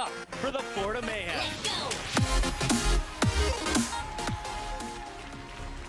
up for the Florida Mayhem. Let's go!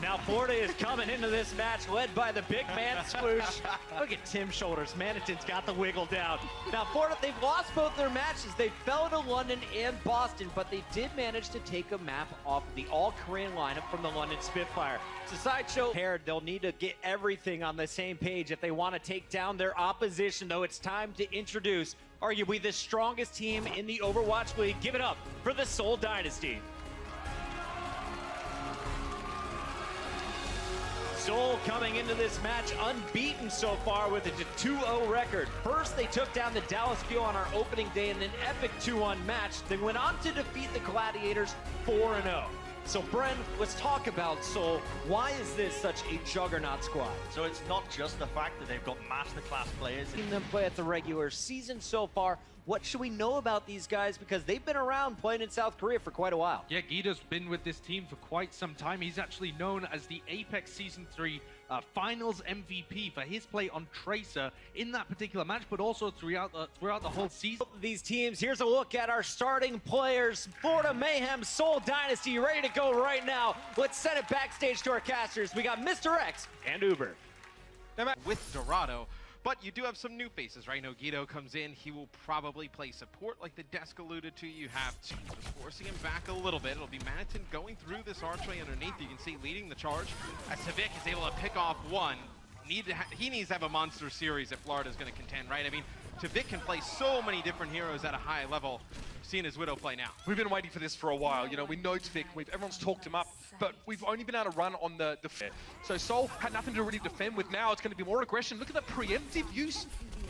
Now Florida is coming into this match led by the big man Swoosh. Look at Tim's shoulders. Maniton's got the wiggle down. Now Florida, they've lost both their matches. They fell to London and Boston, but they did manage to take a map off the all-Korean lineup from the London Spitfire. It's a sideshow. They'll need to get everything on the same page if they want to take down their opposition, though. It's time to introduce arguably the strongest team in the Overwatch League. Give it up for the Seoul Dynasty. Seoul coming into this match unbeaten so far with a 2-0 record. First, they took down the Dallas Fuel on our opening day in an epic 2-1 match. They went on to defeat the Gladiators 4-0. So, Bren, let's talk about Seoul. Why is this such a juggernaut squad? So it's not just the fact that they've got masterclass players. Seeing them play at the regular season so far, what should we know about these guys? Because they've been around playing in South Korea for quite a while. Yeah, Guido's been with this team for quite some time. He's actually known as the Apex Season 3 Finals MVP for his play on Tracer in that particular match, but also throughout the whole season. These teams, here's a look at our starting players. Florida Mayhem, Seoul Dynasty, ready to go right now. Let's send it backstage to our casters. We got Mr. X and Uber. With Dorado. But you do have some new faces, right? No, Guido comes in, he will probably play support like the desk alluded to. You have just forcing him back a little bit. It'll be Maniton going through this archway underneath. You can see leading the charge as Tavik is able to pick off one. He needs to have a monster series if Florida's going to contend, right? I mean, Tavik can play so many different heroes at a high level. Seeing his Widow play now. We've been waiting for this for a while. You know, we know Tavik, everyone's talked him up, but we've only been able to run on the defense. So Seoul had nothing to really defend with. Now it's going to be more aggression. Look at the preemptive use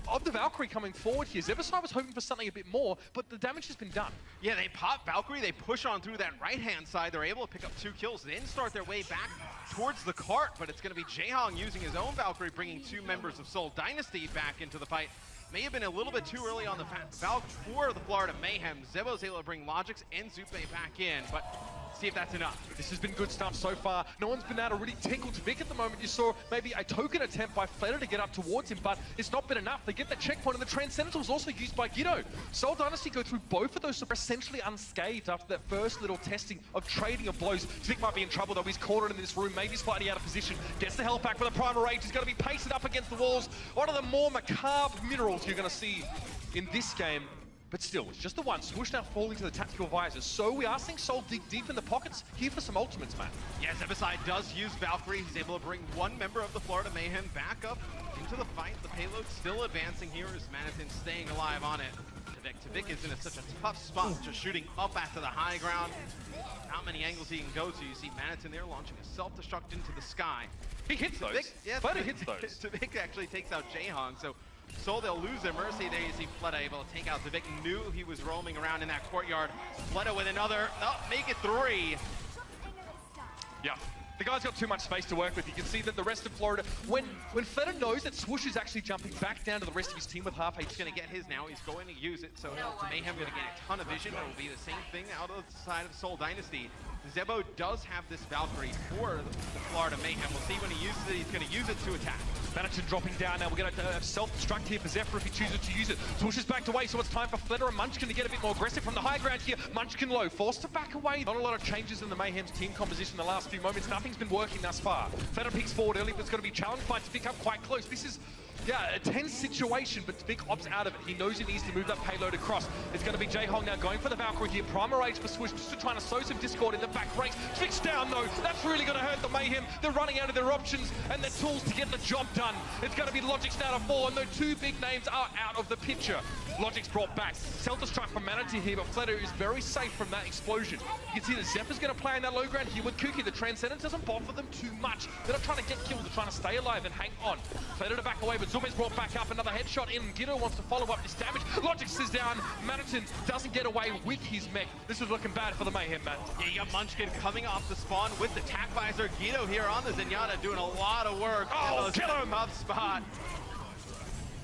of the Valkyrie coming forward here. Zebasai was hoping for something a bit more, but the damage has been done. Yeah, they pop Valkyrie, they push on through that right-hand side. They're able to pick up 2 kills, then start their way back towards the cart, but it's going to be Jaehong using his own Valkyrie, bringing 2 members of Seoul Dynasty back into the fight. May have been a little bit too early on the Valk for the Florida Mayhem. Zebo's able to bring Logix and Zupe back in, but see if that's enough. This has been good stuff so far. No one's been able to really tinkle Tavik at the moment. You saw maybe a token attempt by Fleta to get up towards him, but it's not been enough. They get the checkpoint, and the Transcendental was also used by Guido. Seoul Dynasty go through both of those, essentially unscathed after that first little testing of trading of blows. Tavik might be in trouble though. He's cornered in this room, maybe slightly out of position. Gets the health back for the Primal Rage. He's going to be pasted up against the walls. One of the more macabre minerals you're going to see in this game. But still, it's just the one. Swoosh now falling to the tactical visors. So we are seeing Seoul dig deep in the pockets here for some ultimates, man. Yeah, Zebasai does use Valkyrie. He's able to bring 1 member of the Florida Mayhem back up into the fight. The payload still advancing here as Maniton staying alive on it. Tavik is in such a tough spot, just shooting up after the high ground. Not many angles he can go to. You see Maniton there launching a self-destruct into the sky. He hits those. Yeah, Fleta hits those. Tavik actually takes out Jaehong, so Seoul, they'll lose their mercy. There you see Fleta able to take out Tavik. Knew he was roaming around in that courtyard. Fleta with another. Oh, make it 3. Yeah. The guy's got too much space to work with. You can see that the rest of Florida, when Fleta knows that Swoosh is actually jumping back down to the rest of his team with half He's going to get his now. He's going to use it. So Mayhem going to get a ton of vision. It will be the same thing out of the side of Seoul Dynasty. Zebo does have this Valkyrie for the Florida Mayhem. We'll see when he uses it. He's going to use it to attack. Maniton dropping down now. We're going to self-destruct here for Zephyr if he chooses to use it. Swoosh is backed away, so it's time for Fleta and Munchkin to get a bit more aggressive from the high ground here. Munchkin low, forced to back away. Not a lot of changes in the Mayhem's team composition in the last few moments. Nothing's been working thus far. Fleta peeks forward early, but it's going to be challenged by Tavik up quite close. This is, yeah, a tense situation, but Tavik opts out of it. He knows he needs to move that payload across. It's going to be Jaehong now going for the Valkyrie here. Primal Rage for Swoosh, just trying to sow some discord in the back ranks. Tavik's down though. That's really going to hurt the Mayhem. They're running out of their options and their tools to get the job done. It's going to be Logix now to fall, and the 2 big names are out of the picture. Logix brought back. Self-destruct from Manatee here, but Fleta is very safe from that explosion. You can see that Zephyr's going to play in that low ground here with Kuki. The Transcendence doesn't bother them too much. They're not trying to get killed, they're trying to stay alive and hang on. Fleta to back away, but Zume's brought back up. Another headshot in. Guido wants to follow up this damage. Logix is down. Maniton doesn't get away with his mech. This is looking bad for the Mayhem, man. Yeah, you got Munchkin coming off the spawn with the tack visor. Guido here on the Zenyatta doing a lot of work. Oh, kill him! Tough spot.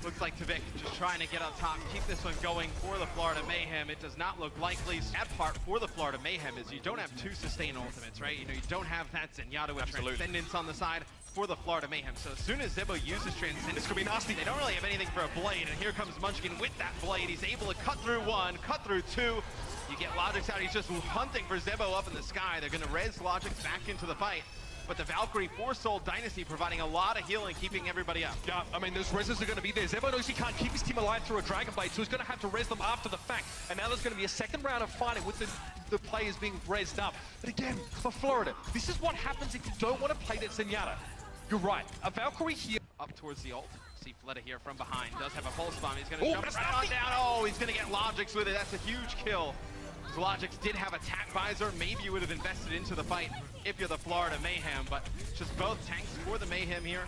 Looks like Tavik just trying to get on top, keep this one going for the Florida Mayhem. It does not look likely. Sad part for the Florida Mayhem is you don't have 2 sustain ultimates, right? You know, you don't have that Zenyatta with Transcendence on the side. for the Florida Mayhem. So as soon as Zebo uses Transcend, it's going to be nasty. They don't really have anything for a blade, and here comes Munchkin with that blade. He's able to cut through one, cut through two. You get Logix out. He's just hunting for Zebo up in the sky. They're going to res Logix back into the fight. But the Valkyrie for Seoul Dynasty providing a lot of healing, keeping everybody up. Yeah, I mean, those reses are going to be there. Zebo knows he can't keep his team alive through a Dragon Blade, so he's going to have to res them after the fact. And now there's going to be a second round of fighting with the players being resed up. But again, for Florida, this is what happens if you don't want to play that Zenyatta. You're right, a Valkyrie here. Up towards the ult. See Fleta here from behind. Does have a pulse bomb. He's going to jump right on down. Oh, he's going to get Logix with it. That's a huge kill. Logix did have attack visor. Maybe you would have invested into the fight if you're the Florida Mayhem, but just both tanks for the Mayhem here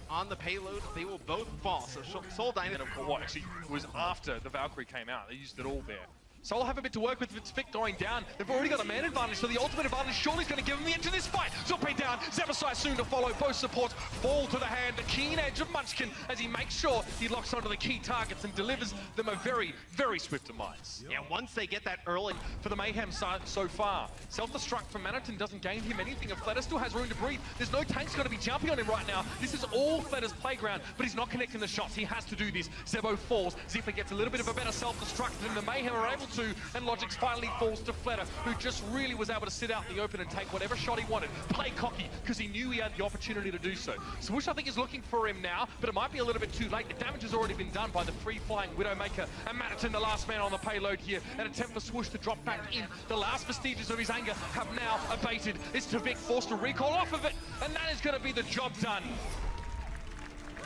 on the payload. They will both fall. So Seoul Dynasty. What actually was after the Valkyrie came out. They used it all there. Soul have a bit to work with Vic going down. They've already got a man advantage, so the ultimate advantage surely is going to give them the edge of this fight. Zupe down, Zebasai soon to follow. Both supports fall to the hand. The keen edge of Munchkin as he makes sure he locks onto the key targets and delivers them a very, very swift demise. Yeah, once they get that early. For the Mayhem side so far, self-destruct from Manhattan doesn't gain him anything. If Fleta still has room to breathe, there's no tanks going to be jumping on him right now. This is all Fleta's playground, but he's not connecting the shots. He has to do this. Zebo falls. Zipper gets a little bit of a better self-destruct than the Mayhem are able to, and Logix finally falls to Fleta, who just really was able to sit out in the open and take whatever shot he wanted. Play cocky, because he knew he had the opportunity to do so. Swoosh, I think, is looking for him now, but it might be a little bit too late. The damage has already been done by the free-flying Widowmaker, and Manhattan, the last man on the payload here. An attempt for Swoosh to drop back in. The last vestiges of his anger have now abated. It's Vic forced to recall off of it, and that is going to be the job done.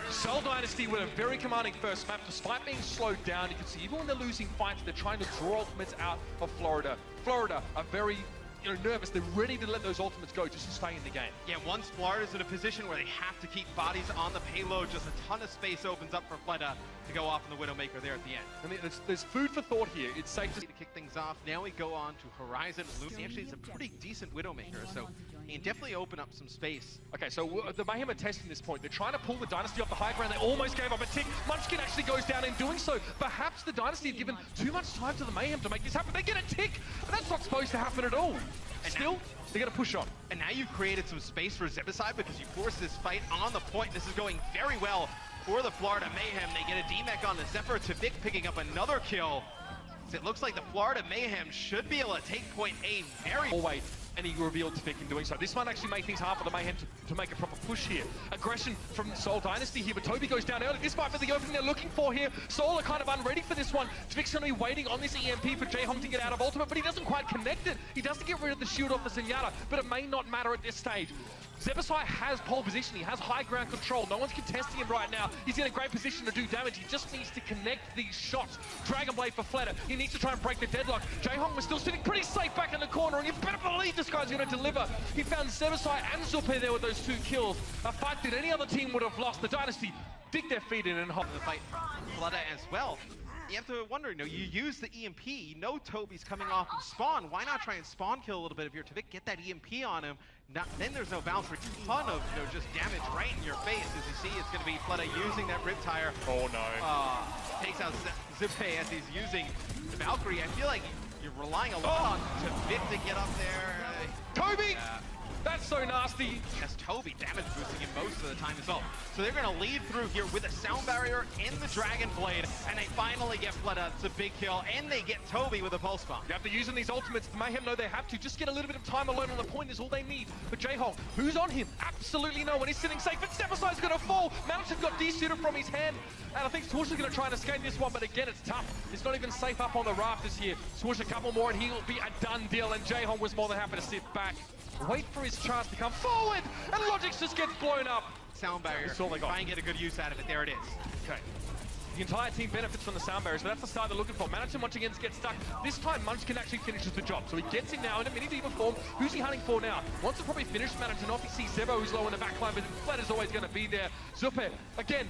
Seoul Dynasty with a very commanding first map, despite being slowed down. You can see even when they're losing fights, they're trying to draw ultimates out of Florida. Florida are very nervous. They're ready to let those ultimates go just to stay in the game. Yeah, once Florida's in a position where they have to keep bodies on the payload, just a ton of space opens up for Fleta to go off in the Widowmaker there at the end. I mean, there's food for thought here. It's safe to kick things off. Now we go on to Horizon. Lucy actually is a pretty decent Widowmaker, so he can definitely open up some space. Okay, so the Mayhem are testing this point. They're trying to pull the Dynasty off the high ground. They almost gave up a tick. Munchkin actually goes down in doing so. Perhaps the Dynasty have given too much time to the Mayhem to make this happen. They get a tick, and that's not supposed to happen at all. And still, they're going to push on. And now you've created some space for Zebasai because you force this fight on the point. This is going very well for the Florida Mayhem. They get a D-Mech on the Zephyr to Vic picking up another kill. So it looks like the Florida Mayhem should be able to take point A very... Oh, wait. And he revealed to Vic in doing so. This might actually make things hard for the Mayhem to make a proper push here. Aggression from Seoul Dynasty here, but Toby goes down early. This might be the opening they're looking for here. Seoul are kind of unready for this one. Vic's going to be waiting on this EMP for Jaehong to get out of ultimate, but he doesn't quite connect it. He doesn't get rid of the shield off the Zenyatta, but it may not matter at this stage. Zebasai has pole position, he has high ground control, no one's contesting him right now. He's in a great position to do damage, he just needs to connect these shots. Dragon Blade for Fleta, he needs to try and break the deadlock. Jaehong was still sitting pretty safe back in the corner, and you better believe this guy's going to deliver. He found Zebasai and Zupe there with those 2 kills. A fight that any other team would have lost. The Dynasty dig their feet in and hop. The fight Fleta as well. You have to wonder, you use the EMP, you know Toby's coming off of spawn. Why not try and spawn kill a little bit of your Tavik, get that EMP on him. Then there's no bounce for a ton of just damage right in your face. As you see, it's going to be Fleta using that Rip Tire. Oh no. Takes out Zippe as he's using the Valkyrie. I feel like you're relying a lot on Tavik to get up there. Toby! That's so nasty. As Toby damage boosting him most of the time as well. So they're going to lead through here with a sound barrier in the Dragon Blade, and they finally get Fleta. It's a big kill, and they get Toby with a pulse bomb. After using these ultimates, the Mayhem know they have to. Just get a little bit of time alone on the point is all they need. But Jaehong, who's on him? Absolutely no one. He's sitting safe, but Zebasai's going to fall. Manhattan got de-suited from his hand, and I think Swoosh is going to try and escape this one, but again, it's tough. It's not even safe up on the rafters here. Swoosh a couple more, and he'll be a done deal, and Jaehong was more than happy to sit back. Wait for his chance to come forward, and Logix just gets blown up. Sound barrier, try and get a good use out of it. There it is. Okay. The entire team benefits from the sound barriers, but that's the start they're looking for. Manhattan once again gets stuck. This time, Munchkin actually finishes the job. So he gets him now in a mini-diva form. Who's he hunting for now? Wants to probably finish Manhattan off. He sees Zebo, who's low in the backline, but Fleta's always going to be there. Zupe, again,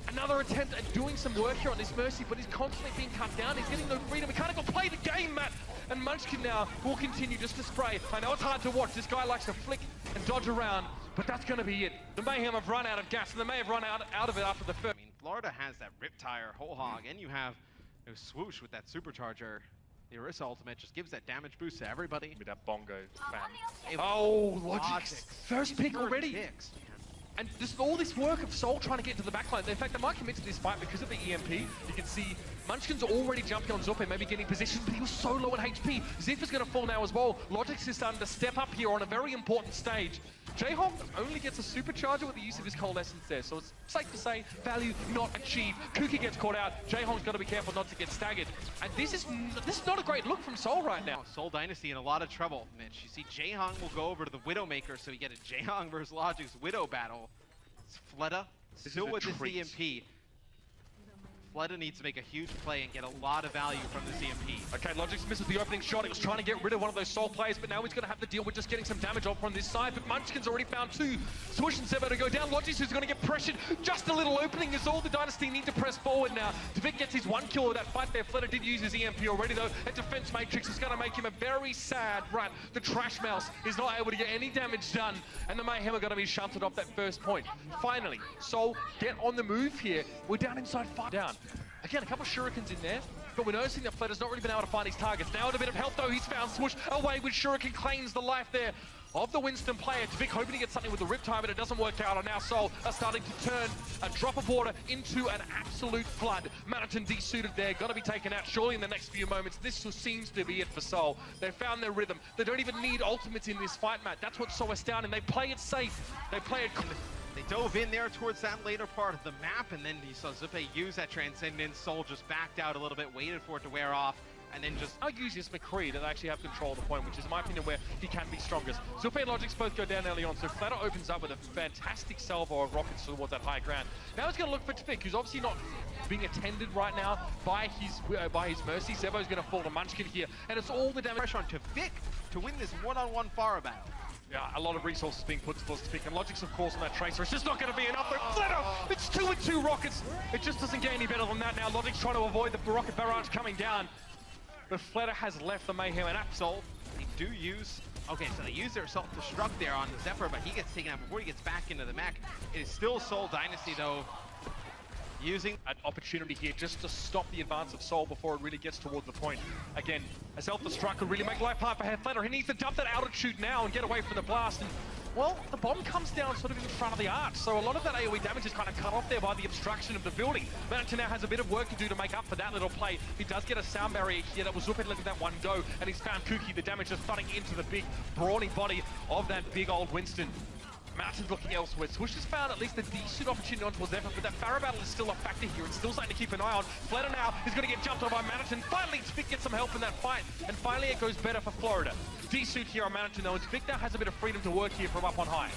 another attempt at doing some work here on this Mercy, but he's constantly being cut down. He's getting no freedom. He can't go play the game, Matt. And Munchkin now will continue just to spray. I know it's hard to watch. This guy likes to flick and dodge around, but that's going to be it. The Mayhem have run out of gas, and they may have run out of it after the first. I mean, Florida has that Rip Tire, Whole Hog, and you have Swoosh with that Supercharger. The Orisa ultimate just gives that damage boost to everybody. With that bongo fan. Oh, Logix. First pick already. Picks, And just all this work of Seoul trying to get to the backline. In fact, they might commit to this fight because of the EMP. You can see Munchkin's already jumping on Zuppe, maybe getting position, but he was so low on HP. Ziff is going to fall now as well. Logix is starting to step up here on a very important stage. Jaehong only gets a supercharger with the use of his Coalescence there, so it's safe to say, value not achieved. Kuki gets caught out, Jaehong's got to be careful not to get staggered. And this is not a great look from Seoul right now. Seoul Dynasty in a lot of trouble, Mitch. You see Jaehong will go over to the Widowmaker, so you get a Jaehong versus Logix Widow battle. It's Fleta still with this EMP. Fleta needs to make a huge play and get a lot of value from this EMP. Okay, Logix misses the opening shot. He was trying to get rid of one of those Seoul players, but now he's going to have to deal with just getting some damage off from this side. But Munchkin's already found two. Swoosh and Zebo to go down. Logix is going to get pressured. Just a little opening is all the Dynasty need to press forward now. Tvik gets his 1 kill of that fight there. Fleta did use his EMP already, though. A defense matrix is going to make him a very sad run. The Trash Mouse is not able to get any damage done, and the Mayhem are going to be shunted off that first point. Finally, Seoul get on the move here. We're down inside 5 down. Again, a couple of shurikens in there, but we're noticing that Fleta's not really been able to find his targets. Now with a bit of help though, he's found Swoosh away with shuriken, claims the life there of the Winston player. Tvik hoping to get something with the Riptide, but it doesn't work out, and now Seoul are starting to turn a drop of water into an absolute flood. Manaton desuited there, got to be taken out surely in the next few moments. This seems to be it for Seoul. They found their rhythm. They don't even need ultimates in this fight, Matt. That's what's so astounding. They play it safe. They play it... They dove in there towards that later part of the map, and then you saw Zuppe use that Transcendence. Seoul just backed out a little bit, waited for it to wear off, and then just... I'll use this McCree to actually have control of the point, which is, in my opinion, where he can be strongest. Zuppe and Logix both go down early on, so Fleta opens up with a fantastic salvo of rockets towards that high ground. Now he's going to look for Tvik, who's obviously not being attended right now by his mercy. Zebo's going to fall to Munchkin here, and it's all the damage... Pressure on Tvik to win this one-on-one Pharah battle. Yeah, a lot of resources being put towards Tvik, and Logix, of course, on that Tracer. It's just not going to be enough. Fleta, it's 2 and 2 rockets. It just doesn't get any better than that now. Logix trying to avoid the rocket barrage coming down. But Fleta has left the Mayhem and Absol. They do use... Okay, so they use their self-destruct there on the Zephyr, but he gets taken out before he gets back into the mech. It is still Seoul Dynasty, though, using an opportunity here just to stop the advance of Seoul before it really gets towards the point. Again, a self-destruct could really make life hard for Fleta. He needs to dump that altitude now and get away from the blast. And, well, the bomb comes down sort of in front of the arch, so a lot of that AoE damage is kind of cut off there by the obstruction of the building. Manaton now has a bit of work to do to make up for that little play. He does get a sound barrier here. That was Zuppe letting that one go, and he's found Kuki. The damage just thudding into the big, brawny body of that big old Winston. Manaton's looking elsewhere. Swoosh has found at least a decent opportunity on towards Zephyr, but that Pharah battle is still a factor here. It's still something to keep an eye on. Fleta now is going to get jumped on by Manaton. Finally, Tvik gets some help in that fight, and finally it goes better for Florida. D-suit here on Manaton, though, and Tvik now has a bit of freedom to work here from up on high.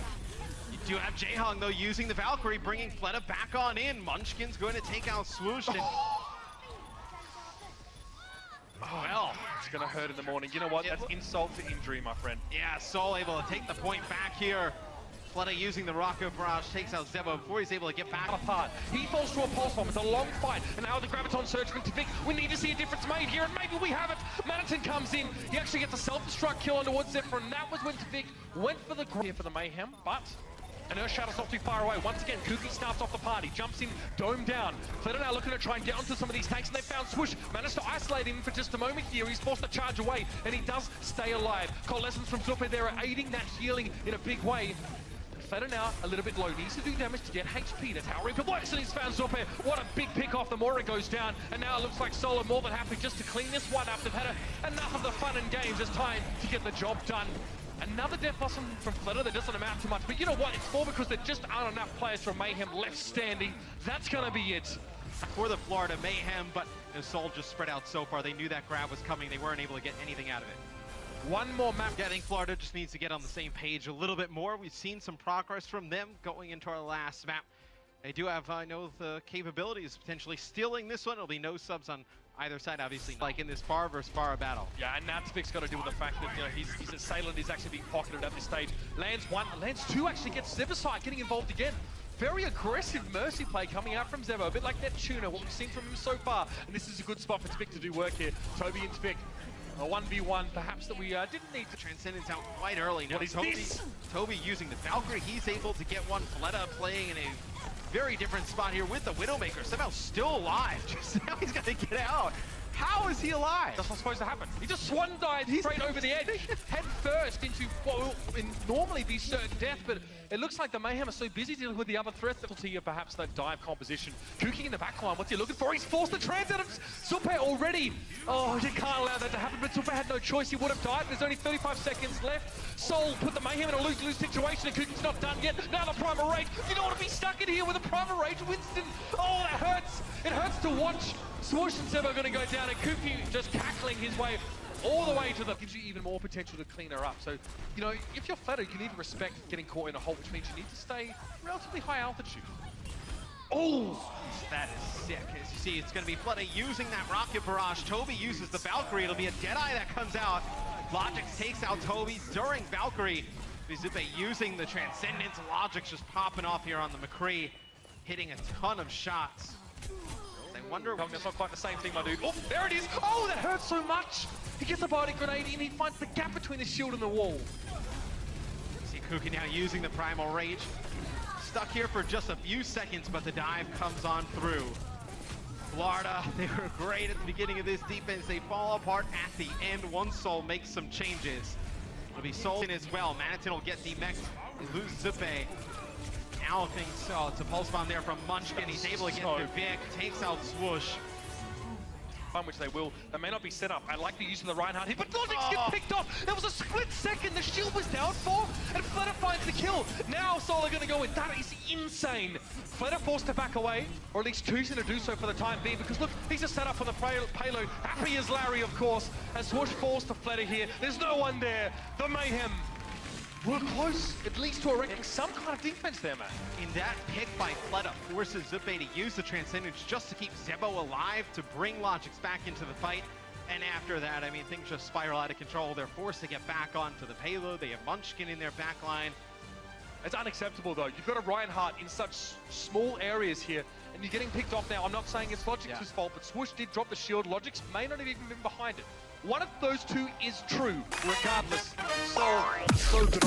You do have Jaehong, though, using the Valkyrie, bringing Fleta back on in. Munchkin's going to take out Swoosh. And... Oh, well, it's going to hurt in the morning. You know what? That's insult to injury, my friend. Yeah, Seoul able to take the point back here. Fleta using the rocket barrage takes out Zebo before he's able to get back apart. He falls to a pulse bomb. It's a long fight, and now the Graviton surge from Tvik. We need to see a difference made here, and maybe we have it. Manaton comes in. He actually gets a self-destruct kill on towards Zephyr, and that was when Tvik went for the here for the Mayhem, but an Earth Shadow's not too far away. Once again, Kuki starts off the party, jumps in, dome down. Fleta now looking to try and get onto some of these tanks, and they found Swoosh. Managed to isolate him for just a moment here. He's forced to charge away, and he does stay alive. Coalescence from Zuppe there are aiding that healing in a big way. Fleta now a little bit low, needs to do damage to get HP. That's how Reaper works, and he's found Zuppe. What a big pick off, the more it goes down, and now it looks like Seoul are more than happy just to clean this one up. They've had enough of the fun and games. It's time to get the job done. Another death blossom from Fleta that doesn't amount to much, but you know what? It's more because there just aren't enough players from Mayhem left standing. That's gonna be it for the Florida Mayhem, but Seoul just spread out so far. They knew that grab was coming. They weren't able to get anything out of it. One more map. Yeah, I think Florida just needs to get on the same page a little bit more. We've seen some progress from them going into our last map. They do have, I know, the capabilities of potentially stealing this one. It'll be no subs on either side, obviously, like in this Pharah versus Pharah battle. Yeah, and now Tvik's got to deal with the fact that, you know, his assailant is actually being pocketed at this stage. Lands one, lands two, actually gets Zeverside getting involved again. Very aggressive mercy play coming out from Zebo, a bit like Neptuna, what we've seen from him so far. And this is a good spot for Tvik to do work here. Toby and Tvik. A 1v1, perhaps that we didn't need to. Transcendence out quite early. Now, what is this? Toby using the Valkyrie, he's able to get one. Fleta playing in a very different spot here with the Widowmaker. Somehow still alive. Just now he's got to get out. How is he alive? That's what's supposed to happen. He just swan dived straight over the edge, head first into what will normally be certain death, but it looks like the Mayhem are so busy dealing with the other threats that will see perhaps that dive composition. Cooking in the backline, what's he looking for? He's forced the transit of Supe already. Oh, you can't allow that to happen, but Supe had no choice. He would have died. There's only 35 seconds left. Soul put the Mayhem in a lose-lose situation, and Cooking's not done yet. Now the Primal Rage. You don't want to be stuck in here with a Primal Rage, Winston. Oh, that hurts. It hurts to watch. Swoosh and Seb are going to go down, and Cookie just cackling his way all the way to the... Gives you even more potential to clean her up. So, you know, if you're Flatter, you can even respect getting caught in a hole, which means you need to stay relatively high altitude. Oh, that is sick. As you see, it's going to be Flutter using that rocket barrage. Toby uses the Valkyrie. It'll be a Deadeye that comes out. Logix takes out Toby during Valkyrie. Zippe using the Transcendence. Logix just popping off here on the McCree, hitting a ton of shots. I wonder... It's not quite the same thing, my dude. Oh, there it is. Oh, that hurts so much. He gets a body grenade and he finds the gap between the shield and the wall. You see Kuki now using the Primal Rage. Stuck here for just a few seconds, but the dive comes on through. Florida, they were great at the beginning of this defense. They fall apart at the end. One Soul makes some changes. It'll be Soul in as well. Manitin will get demexed. They lose Zippe. Now thinks, oh, it's a pulse bomb there from Munchkin. He's able to get through Vic, takes out Swoosh. Which they will. They may not be set up. I like the use of the Reinhardt here, but Logix gets picked off. There was a split second. The shield was down for, and Flutter finds the kill. Now Soul are going to go in. That is insane. Flutter forced to back away, or at least choosing to do so for the time being, because look, he's just set up on the payload. Happy as Larry, of course, as Swoosh falls to Flutter here. There's no one there. The Mayhem were close, at least to erecting some kind of defense there, man. In that pick by Fleta forces Zippe to use the Transcendence just to keep Zebo alive, to bring Logix back into the fight. And after that, I mean, things just spiral out of control. They're forced to get back onto the payload. They have Munchkin in their backline. It's unacceptable, though. You've got a Reinhardt in such small areas here, and you're getting picked off now. I'm not saying it's Logix's fault, but Swoosh did drop the shield. Logix may not have even been behind it. One of those two is true, regardless. So good.